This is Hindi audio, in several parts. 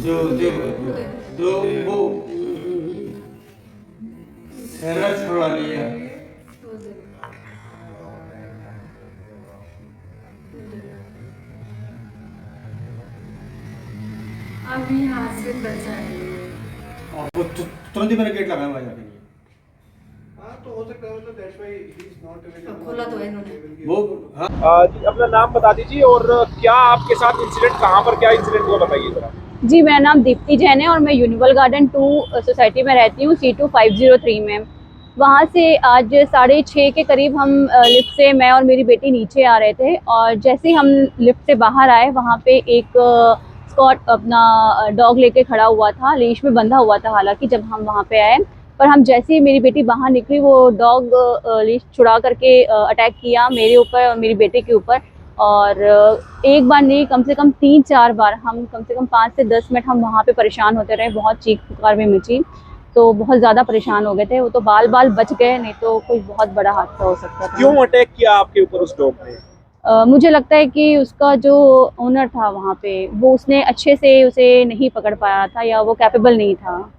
जो जो दो वो सहरा छुड़ा लिया। अभी हाथ से बचा है और वो तुरंत ही मैंने गेट लगाया वहाँ जाके। हाँ तो हो सकता है, तो that's why he is not अब खोला तो है इन्होंने। वो हाँ जी अपना नाम बता दीजिए और क्या आपके साथ इंसिडेंट, कहाँ पर क्या इंसिडेंट हुआ बताइए जरा। जी, मेरा नाम दीप्ति जैन है और मैं यूनिवर्सल गार्डन 2 सोसाइटी में रहती हूँ, C2503 में। वहाँ से आज 6:30 के करीब हम लिफ्ट से, मैं और मेरी बेटी नीचे आ रहे थे और जैसे ही हम लिफ्ट से बाहर आए, वहाँ पे एक स्कॉट अपना डॉग लेके खड़ा हुआ था, लीश में बंधा हुआ था हालांकि, जब हम वहाँ पे आए। पर हम जैसे ही मेरी बेटी बाहर निकली, वो डॉग लीश छुड़ा करके अटैक किया मेरे ऊपर और मेरी बेटी के ऊपर। और एक बार नहीं, कम से कम 3-4 बार, हम कम से कम 5 से 10 मिनट हम वहाँ पे परेशान होते रहे, बहुत चीख पुकार भी मची, तो बहुत ज़्यादा परेशान हो गए थे। वो तो बाल बाल बच गए, नहीं तो कोई बहुत बड़ा हादसा हो सकता था। क्यों अटैक किया आपके ऊपर उस डॉग ने? मुझे लगता है कि उसका जो ओनर था वहाँ पे, वो उसने अच्छे से उसे नहीं पकड़ पाया था या वो कैपेबल नहीं था,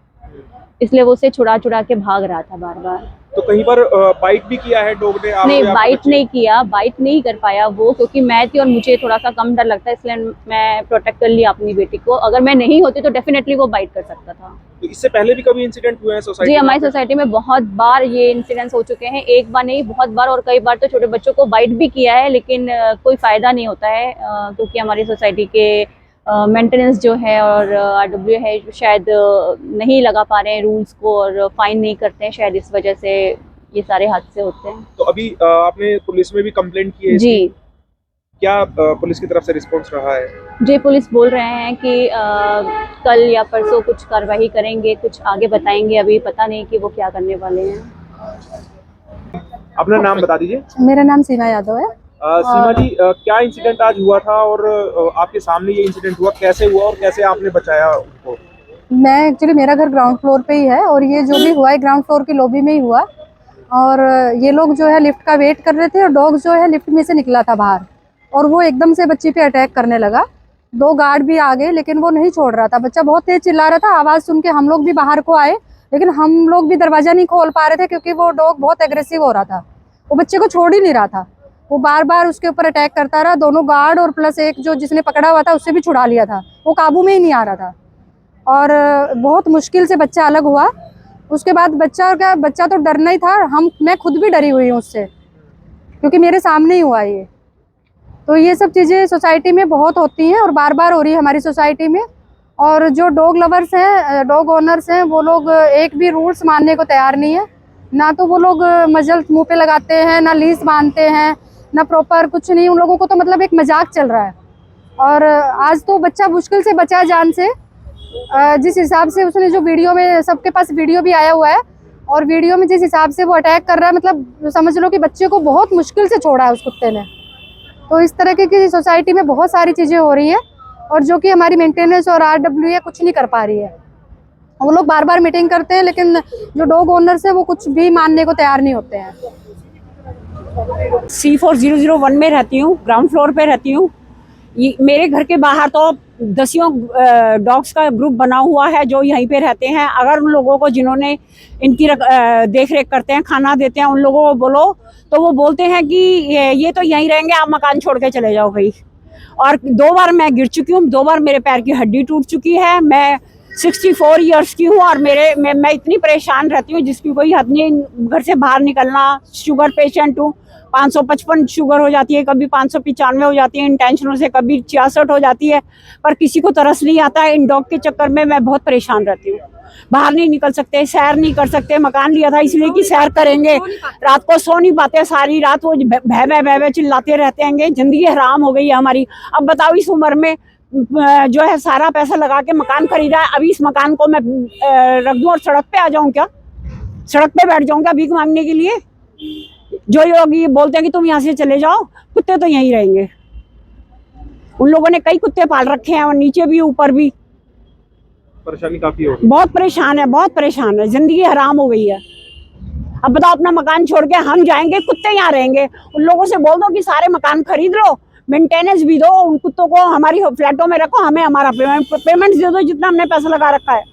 इसलिए वो उसे छुड़ा छुड़ा के भाग रहा था बार बार। तो कहीं पर बाइट भी किया है डॉग ने? नहीं, बाइट नहीं किया, बाइट नहीं कर पाया वो, क्योंकि मैं थी और मुझे थोड़ा सा कम डर लगता है, इसलिए मैं प्रोटेक्ट कर लिया अपनी बेटी को। अगर मैं नहीं होती तो डेफिनेटली वो बाइट कर सकता था। तो इससे पहले भी कभी इंसिडेंट हुए हैं सोसाइटी जी, में? हमारी सोसाइटी में बहुत बार ये इंसिडेंट्स हो चुके हैं, एक बार नहीं बहुत बार, और कई बार तो छोटे बच्चों को बाइट भी किया है, लेकिन कोई फायदा नहीं होता है, क्योंकि हमारी सोसाइटी के मेंटेनेंस जो है और RW है शायद नहीं लगा पा रहे हैं रूल्स को, और फाइन नहीं करते हैं शायद, इस वजह से ये सारे हादसे होते हैं। तो अभी आपने पुलिस में भी कंप्लेंट की है जी इसकी? क्या पुलिस की तरफ से रिस्पॉन्स रहा है? जी, पुलिस बोल रहे हैं कि कल या परसों कुछ कार्रवाई करेंगे, कुछ आगे बताएंगे, अभी पता नहीं कि वो क्या करने वाले हैं। अपना नाम बता दीजिए। मेरा नाम सीमा यादव है। सीमा जी, क्या इंसिडेंट आज हुआ था और आपके सामने ये इंसिडेंट हुआ, कैसे हुआ और कैसे आपने बचाया उनको? मैं एक्चुअली, मेरा घर ग्राउंड फ्लोर पे ही है और ये जो भी हुआ है ग्राउंड फ्लोर की लॉबी में ही हुआ। और ये लोग जो है लिफ्ट का वेट कर रहे थे और डॉग जो है लिफ्ट में से निकला था बाहर, और वो एकदम से बच्ची पे अटैक करने लगा। 2 गार्ड भी आ गए लेकिन वो नहीं छोड़ रहा था, बच्चा बहुत तेज चिल्ला रहा था। आवाज़ सुन के हम लोग भी बाहर को आए, लेकिन हम लोग भी दरवाज़ा नहीं खोल पा रहे थे क्योंकि वो डॉग बहुत एग्रेसिव हो रहा था, वो बच्चे को छोड़ ही नहीं रहा था, वो बार बार उसके ऊपर अटैक करता रहा। दोनों गार्ड और प्लस एक जो जिसने पकड़ा हुआ था उससे भी छुड़ा लिया था, वो काबू में ही नहीं आ रहा था और बहुत मुश्किल से बच्चा अलग हुआ। उसके बाद बच्चा तो डरना ही था, मैं खुद भी डरी हुई हूँ उससे, क्योंकि मेरे सामने ही हुआ ये। तो ये सब चीज़ें सोसाइटी में बहुत होती हैं और बार बार हो रही है हमारी सोसाइटी में। और जो डॉग लवर्स हैं, डॉग ओनर्स हैं, वो लोग एक भी रूल्स मानने को तैयार नहीं है। ना तो वो लोग मजल मुंह पे लगाते हैं, ना लीज बांधते हैं, ना प्रॉपर कुछ नहीं। उन लोगों को तो मतलब एक मजाक चल रहा है। और आज तो बच्चा मुश्किल से बचा जान से, जिस हिसाब से उसने जो वीडियो में, सबके पास वीडियो भी आया हुआ है, और वीडियो में जिस हिसाब से वो अटैक कर रहा है, मतलब समझ लो कि बच्चे को बहुत मुश्किल से छोड़ा है उस कुत्ते ने। तो इस तरह की सोसाइटी में बहुत सारी चीज़ें हो रही है और जो कि हमारी मेंटेनेंस और RW कुछ नहीं कर पा रही है। वो लोग बार बार मीटिंग करते हैं, लेकिन जो डॉग ओनर्स है वो कुछ भी मानने को तैयार नहीं होते हैं। C4001 में रहती हूँ, ग्राउंड फ्लोर पे रहती हूँ। मेरे घर के बाहर तो दसियों डॉग्स का ग्रुप बना हुआ है जो यहीं पे रहते हैं। अगर उन लोगों को, जिन्होंने इनकी देख रेख करते हैं, खाना देते हैं, उन लोगों को बोलो तो वो बोलते हैं कि ये तो यहीं रहेंगे, आप मकान छोड़ के चले जाओ भाई। और 2 बार मैं गिर चुकी हूँ, 2 बार मेरे पैर की हड्डी टूट चुकी है। मैं 64 ईयर्स की हूँ और मैं इतनी परेशान रहती हूँ जिसकी कोई हद नहीं। घर से बाहर निकलना, शुगर पेशेंट हूँ, 555 शुगर हो जाती है, कभी 595 हो जाती है इन टेंशनों से, कभी 66 हो जाती है, पर किसी को तरस नहीं आता है। इन डॉग के चक्कर में मैं बहुत परेशान रहती हूँ। बाहर नहीं निकल सकते, सैर नहीं कर सकते। मकान लिया था इसलिए कि सैर करेंगे, रात को सो नहीं पाते, सारी रात वो भय भय चिल्लाते रहते हैं। जिंदगी हराम हो गई है हमारी। अब बताओ, इस उम्र में जो है सारा पैसा लगा के मकान खरीदा है, अभी इस मकान को मैं रख दूं और सड़क पे आ जाऊं क्या? सड़क पे बैठ जाऊं क्या भीख मांगने के लिए? जो लोग ये बोलते हैं कि तुम यहाँ से चले जाओ, कुत्ते तो यहीं रहेंगे। उन लोगों ने कई कुत्ते पाल रखे हैं और नीचे भी ऊपर भी। परेशानी काफी हो रही बहुत परेशान है, बहुत परेशान है, जिंदगी हराम हो गई है। अब बताओ, अपना मकान छोड़ के हम जाएंगे, कुत्ते यहाँ रहेंगे? उन लोगों से बोल दो कि सारे मकान खरीद लो, मेंटेनेंस भी दो, उन कुत्तों को हमारी फ्लैटों में रखो, हमें हमारा पेमेंट दे दो जितना हमने पैसा लगा रखा है।